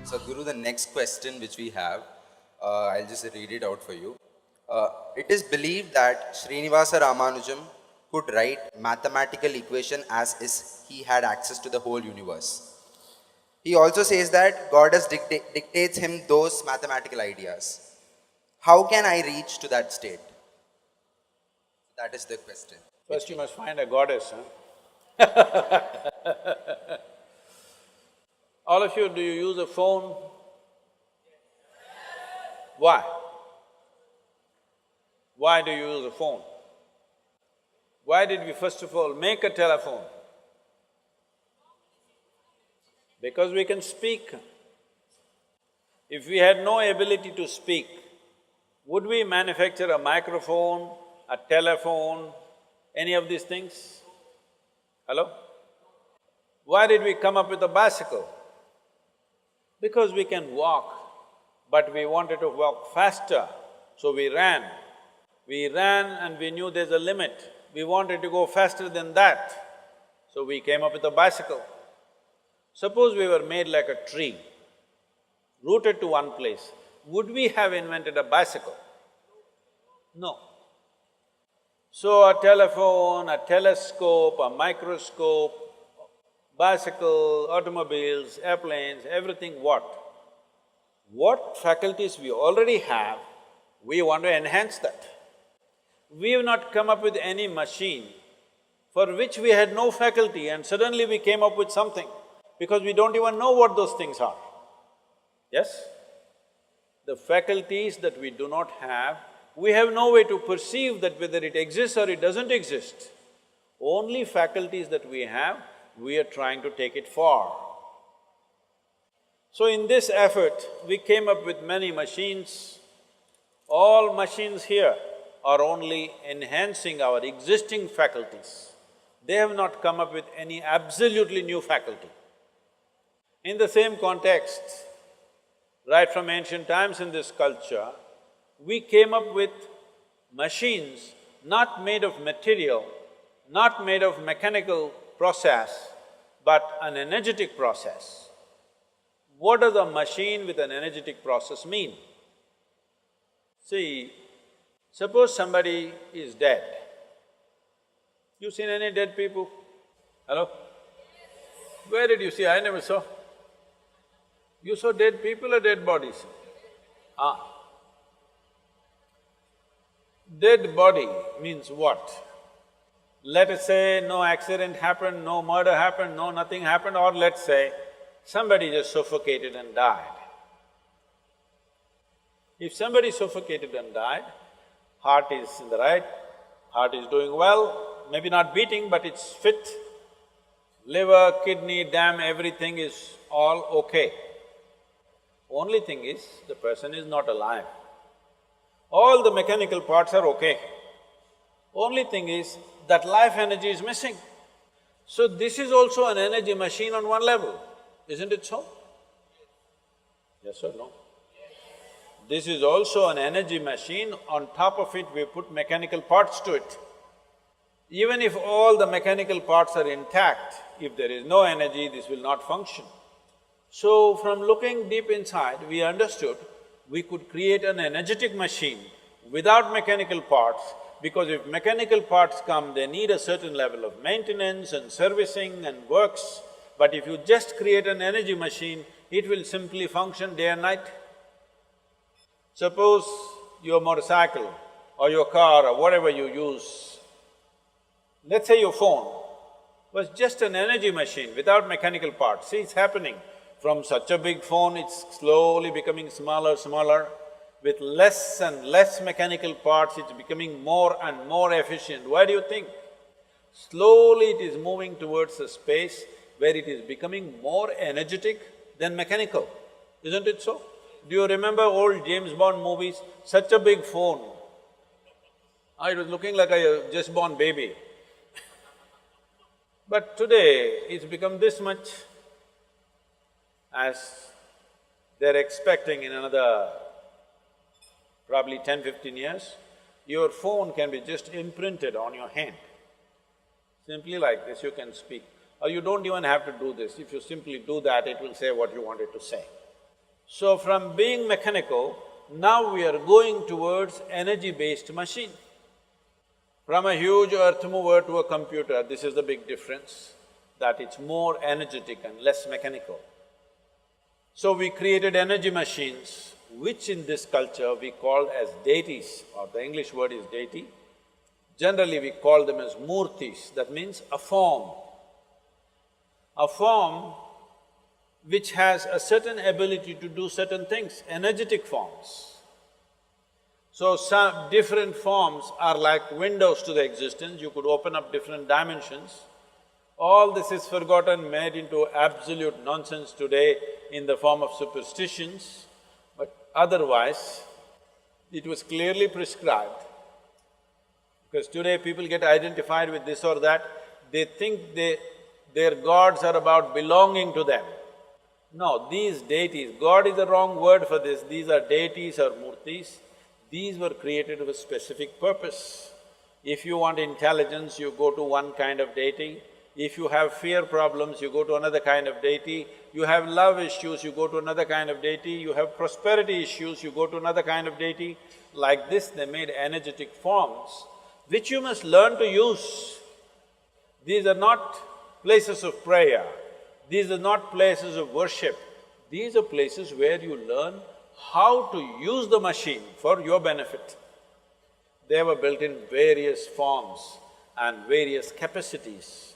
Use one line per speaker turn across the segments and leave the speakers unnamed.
So Guru, the next question which we have, I'll just read it out for you. It is believed that Srinivasa Ramanujam could write mathematical equation as is he had access to the whole universe. He also says that goddess dictates him those mathematical ideas. How can I reach to that state? That is the question.
First you must find a goddess, huh? All of you, do you use a phone? Why? Why do you use a phone? Why did we first of all make a telephone? Because we can speak. If we had no ability to speak, would we manufacture a microphone, a telephone, any of these things? Hello? Why did we come up with a bicycle? Because we can walk, but we wanted to walk faster, so we ran. We ran and we knew there's a limit. We wanted to go faster than that, so we came up with a bicycle. Suppose we were made like a tree, rooted to one place, would we have invented a bicycle? No. So a telephone, a telescope, a microscope, bicycle, automobiles, airplanes, everything what? What faculties we already have, we want to enhance that. We have not come up with any machine for which we had no faculty and suddenly we came up with something, because we don't even know what those things are. Yes? The faculties that we do not have, we have no way to perceive that whether it exists or it doesn't exist. Only faculties that we have, we are trying to take it far. So in this effort, we came up with many machines. All machines here are only enhancing our existing faculties. They have not come up with any absolutely new faculty. In the same context, right from ancient times in this culture, we came up with machines not made of material, not made of mechanical process, but an energetic process. What does a machine with an energetic process mean? See, suppose somebody is dead. You seen any dead people? Hello? Where did you see? I never saw. You saw dead people or dead bodies? Ah. Dead body means what? Let us say no accident happened, no murder happened, no nothing happened, or let's say somebody just suffocated and died. If somebody suffocated and died, heart is in the right, heart is doing well, maybe not beating but it's fit, liver, kidney, dam, everything is all okay. Only thing is, the person is not alive. All the mechanical parts are okay. Only thing is, that life energy is missing. So this is also an energy machine on one level, isn't it so? Yes or no? This is also an energy machine, on top of it we put mechanical parts to it. Even if all the mechanical parts are intact, if there is no energy, this will not function. So from looking deep inside, we understood we could create an energetic machine without mechanical parts, because if mechanical parts come, they need a certain level of maintenance and servicing and works. But if you just create an energy machine, it will simply function day and night. Suppose your motorcycle or your car or whatever you use, let's say your phone was just an energy machine without mechanical parts. See, it's happening. From such a big phone, it's slowly becoming smaller, smaller. With less and less mechanical parts, it's becoming more and more efficient. Why do you think? Slowly it is moving towards a space where it is becoming more energetic than mechanical, isn't it so? Do you remember old James Bond movies? Such a big phone. It was looking like a just born baby. But today, it's become this much, as they're expecting in another probably 10-15 years, your phone can be just imprinted on your hand. Simply like this, you can speak. Or you don't even have to do this. If you simply do that, it will say what you want it to say. So from being mechanical, now we are going towards energy-based machine. From a huge earth mover to a computer, this is the big difference, that it's more energetic and less mechanical. So we created energy machines, which in this culture we called as deities, or the English word is deity. Generally we call them as murtis, that means a form. A form which has a certain ability to do certain things, energetic forms. So some different forms are like windows to the existence, you could open up different dimensions. All this is forgotten, made into absolute nonsense today in the form of superstitions, but otherwise, it was clearly prescribed. Because today people get identified with this or that, they think their gods are about belonging to them. No, these deities, God is the wrong word for this, these are deities or murtis, these were created with a specific purpose. If you want intelligence, you go to one kind of deity. If you have fear problems, you go to another kind of deity. You have love issues, you go to another kind of deity. You have prosperity issues, you go to another kind of deity. Like this, they made energetic forms, which you must learn to use. These are not places of prayer, these are not places of worship. These are places where you learn how to use the machine for your benefit. They were built in various forms and various capacities.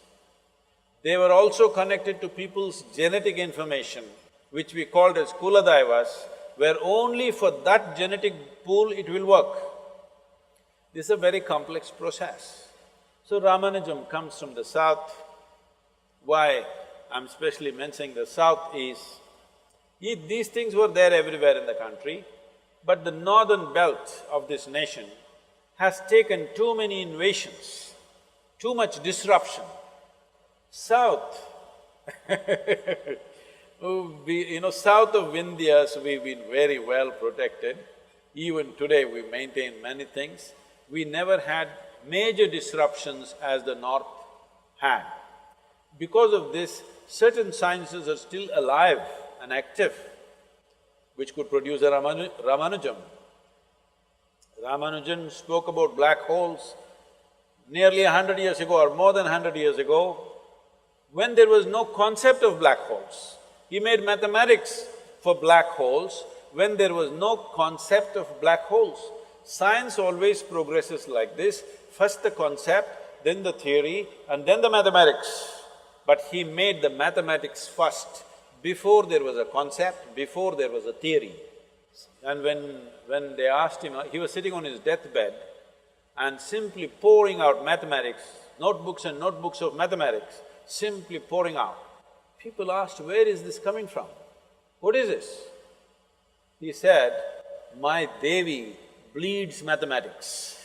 They were also connected to people's genetic information, which we called as Kuladaivas, where only for that genetic pool it will work. This is a very complex process. So Ramanujam comes from the south. Why I'm especially mentioning the south is, these things were there everywhere in the country, but the northern belt of this nation has taken too many invasions, too much disruption. South south of Vindhyas, we've been very well protected. Even today we maintain many things. We never had major disruptions as the north had. Because of this, certain sciences are still alive and active, which could produce a Ramanujam. Ramanujan spoke about black holes nearly 100 years ago or more than 100 years ago, when there was no concept of black holes. He made mathematics for black holes when there was no concept of black holes. Science always progresses like this, first the concept, then the theory, and then the mathematics. But he made the mathematics first, before there was a concept, before there was a theory. And when they asked him, he was sitting on his deathbed and simply pouring out mathematics, notebooks and notebooks of mathematics, simply pouring out. People asked, where is this coming from? What is this? He said, my Devi bleeds mathematics.